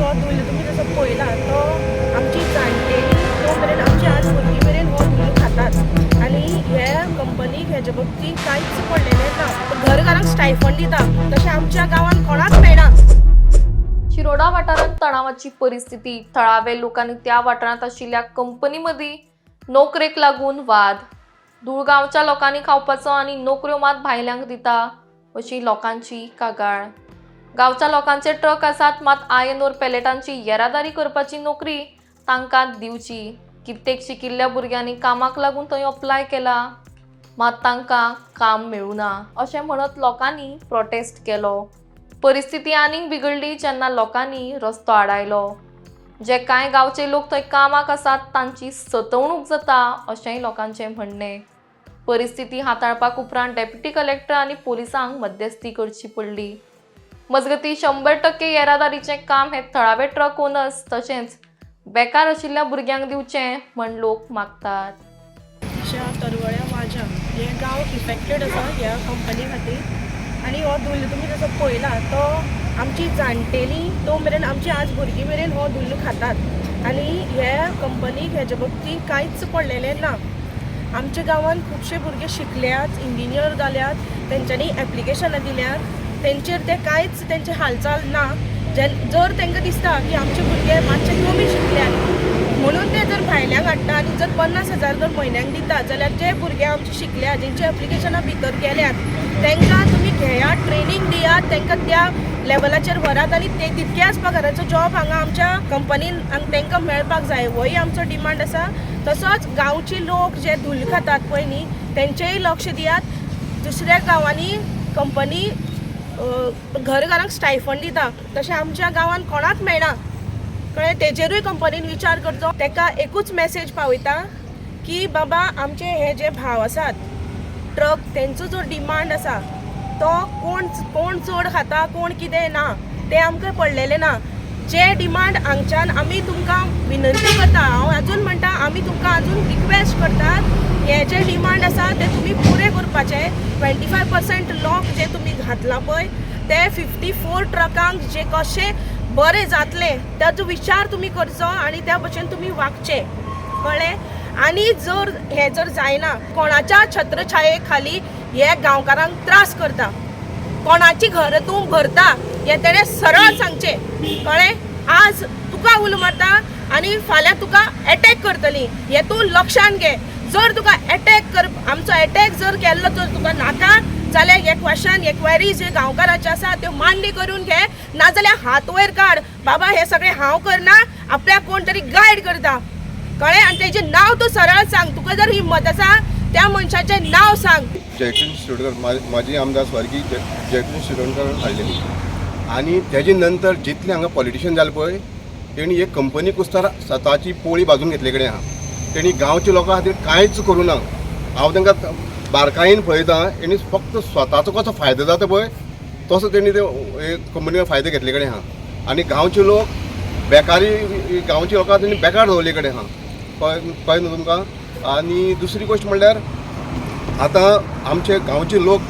हो धुल्ल तुमी जसो पळयला तो आमची जाणटेली तो मेरेन आमची आज भुरगीं मेरेन हो धुल्ल खातात आनी हे कंपनीक हेजे बाबतींत कांयच पडलेलें ना. घरकारांक स्टायफंड दिता तशें आमच्या गांवांत कोणाक मेळना. शिरोडा वाठारांत तणावाची परिस्थिती. थळावे लोकांनी त्या वाठारांत आशिल्ल्या कंपनीमदी नोकरेक लागून वाद. धूळ गांवच्या लोकांनी खावपाचो आनी नोकऱ्यो मात भायल्यांक दिता अशी लोकांची कागाळ. गांवच्या लोकांचे ट्रक आसात मात आयन ओर पॅलेटांची येरादारी करपाची नोकरी तांकां दिवची. कित्येक शिकिल्ल्या भुरग्यांनी कामाक लागून थंय अप्लाय केला मात तांकां काम मेळूना अशें म्हणत लोकांनी प्रोटेस्ट केलो. परिस्थिती आनीक बिगडली जेन्ना लोकांनी रस्तो आडायलो. जे कांय गांवचे लोक थंय कामाक आसात तांची सतवणूक जाता अशेंय लोकांचें म्हणणें. परिस्थिती हाताळपाक उपरांत डेप्युटी कलेक्टर आनी पोलिसांक मध्यस्थी करची पडली. मजगतीं 100% येरादारीचें काम हे थळावे ट्रक ओनर्स तशेंच बेकार आशिल्ल्या भुरग्यांक दिवचें म्हण लोक मागतात. अशा तरवळ्या वाजा हे गांव इफेक्टेड आसा ह्या कंपनी खातीर आनी हो धुल्ल तुमी जसो पळयला तो आमची जाणटेली तो मेरेन आमची आज भुरगीं मेरेन हो धुल्ल खातात आनी हे कंपनीक हेजे बाबतींत कांयच पडलेलें ना. आमच्या गांवांत खुबशे भुरगे शिकल्यात, इंजिनियर जाल्यात, तेंच्यांनी एप्लिकेशनां दिल्यात, तेंचेर ते कांयच तेंचे हालचाल ना. जर तांकां दिसता की आमचे भुरगे मातशे कमी शिकल्यात म्हणून ते जर भायल्यांक हाडटा आनी जर 50,000 जर म्हयन्याक दिता जाल्यार जे भुरगे आमचे शिकल्यात जेंचे एप्लिकेशनां भितर गेल्यात तांकां तुमी घेयात, ट्रेनींग दियात, तांकां त्या लेवलाचेर व्हरात आनी ते तितक्याच पगाराचो जॉब हांगा आमच्या कंपनीन तांकां मेळपाक जाय. होय आमचो डिमांड आसा. तसोच गांवचे लोक जे धुल्ल खातात पळय न्ही तेंचेय लक्ष दियात. दुसऱ्या गांवांनी कंपनी घरकारांक स्टायफंड दिता तशें आमच्या गांवांत कोणाक मेळना कळ्ळें. तेजेरूय कंपनीन विचार करचो. ताका एकूच मॅसेज पावयता की बाबा आमचे हे जे भाव आसात ट्रक तेंचो जो डिमांड आसा तो कोण चड खाता कोण कितें ना तें आमकां पडलेलें ना. जे डिमांड हांगच्यान आमी तुमकां विनंती करता, हांव अजून म्हणटा आमी तुमकां अजून रिक्वेस्ट करतात हे जे डिमांड आसा ते तुमी पुरे करपाचे. 25% लॉक जे तुमी घातला पळय ते 54 ट्रकांक जे कशे बरें जातले ताचो विचार तुमी करचो आनी त्या भशेन तुमी वागचें कळ्ळें. आनी जर हे जर जायना कोणाच्या छत्रछाये खाली हे गांवकारांक त्रास करता, कोणाची घर तूं भरता हे तेणें सरळ सांगचें कळ्ळें. आज तुका उलो मारता आनी फाल्यां तुका एटॅक करतली हें तूं लक्षान घे. जर तुका आमचो एटॅक जर केल्लो जर तुका नाका जाल्यार हे क्वेश्चन हे क्वेरीज जे गांवकाराचे आसा त्यो मान्य करून घे, नाजाल्यार हात वयर काड. बाबा हे सगळें हांव करना, आपल्याक कोण तरी गायड करता कळ्ळें. आनी तेजें नांव तूं सरळ सांग. तुका जर हिम्मत आसा त्या मनशाचें नांव सांग. जयकृष्ण शिरोडकर माजी आमदार स्वर्गीय जयकृष्ण शिरोडकर हाडलेली आनी तेजे नंतर जितले हांगा पॉलिटिशियन जाले पळय तेणी एक कंपनी कुस्तार स्वताची पोळी बाजून घेतले कडेन आहा. तेणी गांवच्या लोकां खातीर कांयच करूं ना. हांव तांकां बारकायेन पळयता तेणी फक्त स्वताचो कसो फायदो जाता पळय तसो तेणी ते कंपनीन फायदो घेतले कडेन आहा. आनी गांवचे लोक बेकारी गांवच्या लोकां तेणी बेकार दवरले कडेन आहा. कळ्ळें न्हू तुमकां. आनी दुसरी गोश्ट म्हणल्यार आतां आमचे गांवचे लोक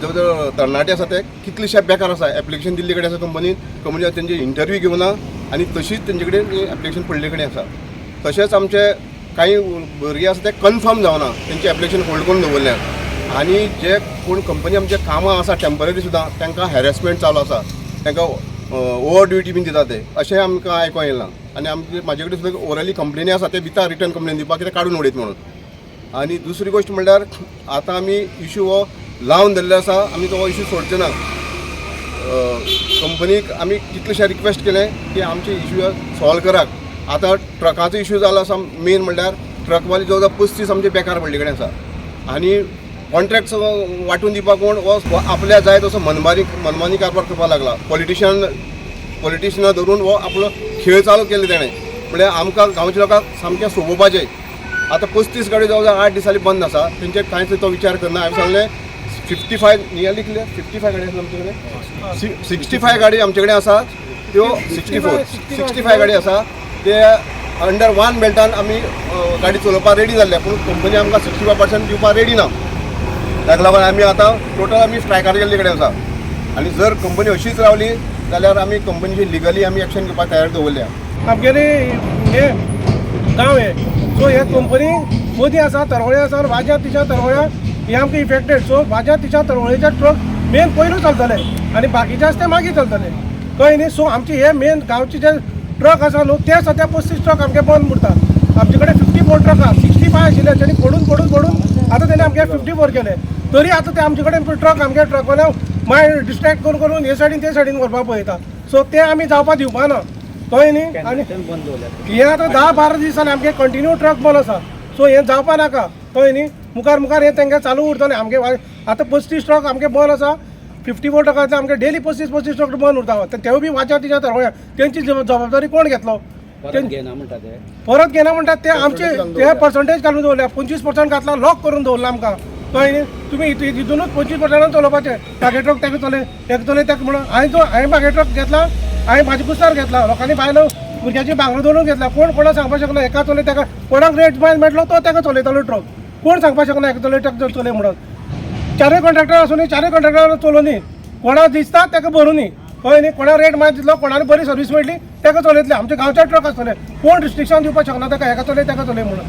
जवळ जवळ तरणाटे आसा ते कितलेशे बेकार आसा. एप्लिकेशन दिल्ले कडेन आसा कंपनीन तेंचे इंटरव्यू घेवना आनी तशीच तेंचे कडेन एप्लिकेशन पडले कडेन आसा. तशेंच आमचे काही भुरगे आसा ते कन्फर्म जावना तेंचे एप्लिकेशन होल्ड करून दवरल्यात. आनी जे कोण कंपनी आमचे कामां आसा टेम्पररी सुद्दां तांकां हॅरेसमेंट चालू आसा, तांकां ओवर ड्युटी बीन दिता ते अशें आमकां आयकूं येयलां. आनी म्हाजे कडेन सुद्दां ओरली कंप्लेनी आसा ते भितर रिटर्न कंप्लेन दिवपाक कितें काडून उडयत म्हणून. आनी दुसरी गोश्ट म्हणल्यार आतां आमी इशू हो लावन धरले आसा, आमी तो इशू सोडचे ना. कंपनीक आमी कितलेशे रिक्वेस्ट केले की आमचे इशू सॉल्व करात. आतां ट्रकाचो इशू जालो आसा मेन म्हणल्यार ट्रकवाले जवळ जवळ 35 आमचे बेकार पडले कडेन आसा. आनी कॉन्ट्रॅक्ट वांटून दिवपाक कोण हो आपल्या जाय तसो मनमानी कारभार करपाक लागला. पॉलिटिशियनां धरून हो आपलो खेळ चालू केले तेणें. म्हळ्यार आमकां गांवच्या लोकांक सामकें सोबोवपाचें. आतां 35 गाडी जवळ जवळ 8 दिसांनी बंद आसा, तेंचे कांयच तो विचार करना. हांवें सांगलें 55 नियरली कितले 55 गाडी आसा आमचे कडेन. 65 गाडी आमचे कडेन आसा त्यो 65 गाडी आसा ते अंडर वन बेल्टान आमी गाडी चलोवपाक रेडी जाल्ले. पूण कंपनी आमकां 65% दिवपाक रेडी ना. ताका लागून आमी आतां टोटल आमी स्ट्रायकार गेल्ले कडेन आसा. आनी जर कंपनी अशीच रावली जाल्यार आमी कंपनीची लिगली आमी एक्शन घेवपाक तयार दवरल्या. आमगेले हे गांव हे सो हे कंपनी मदीं आसा तरवळे आसा वाज्या तिच्या तरवळ्या हे आमकां इफेक्टेड. सो वाज्या तिच्या तरवळेचे ट्रक मेन पयलू चलतले आनी बाकीचे आसता मागीर चलतले कळ्ळें न्ही. सो आमचे हे मेन गांवचे जे ट्रक आसा न्हू ते सद्या 35 ट्रक आमगे बंद उरता. आमचे कडेन 54 ट्रक आसा, 65 आशिल्ले तेणी पडून आतां तेणी आमगे 54 केले. तरी आतां ते आमचे कडेन ट्रक आमगे ट्रकवाल्या मागीर डिस्ट्रॅक्ट करून हे सायडीन ते सायडीन करपाक पळयता. सो ते आमी जावपाक दिवपा ना कळ्ळें न्ही. आनी हे आतां 10-12 दीस जाले आमगे कंटिन्यू ट्रक बंद आसा. सो हे जावपा नाका कळ्ळें न्ही. मुखार हे तेंगे चालू उरतलें. आमगे आतां 35 ट्रक आमगे बंद आसा. 54 ट्रकांतले आमगे डेली 35 ट्रक बंद उरता. तेवूय बी वाच्या तिच्या तरवळ्या तेंची जबाबदारी कोण घेतलो? परत घेना म्हणटात ते आमचे ते पर्संटेज घालून दवरल्या. 25% घातला, लॉक करून दवरला आमकां कळ्ळें न्ही. तुमी हितूनच 25% चलोवपाचें. तागे ट्रक तेका चलय तेका म्हणून हांवें म्हागे ट्रक घेतला, हांवें म्हाजी कुस्तार घेतला, लोकांनी बायलो भुरग्याची भांगरो दवरून घेतला. कोणाक सांगपाक शकना एका चलय तेका कोणाक रेट मेळटलो तो तेका चलयतालो ट्रक. कोण सांगपाक शकना एका चलय ट्रक चलय म्हणून. चारय कॉन्ट्रॅक्टर आसूं चारय कॉन्ट्रॅक्टर चलोवनी कोणाक दिसता तेका भरुनी कळ्ळें न्ही. कोणा रेट मागीर दितलो, कोणाली बरी सर्वीस मेळटली तेका चलयतले. आमचे गांवचे ट्रक आसतले. कोण रिस्ट्रिक्शन दिवपाक शकना तेका एका चलय तेका चलय म्हणून.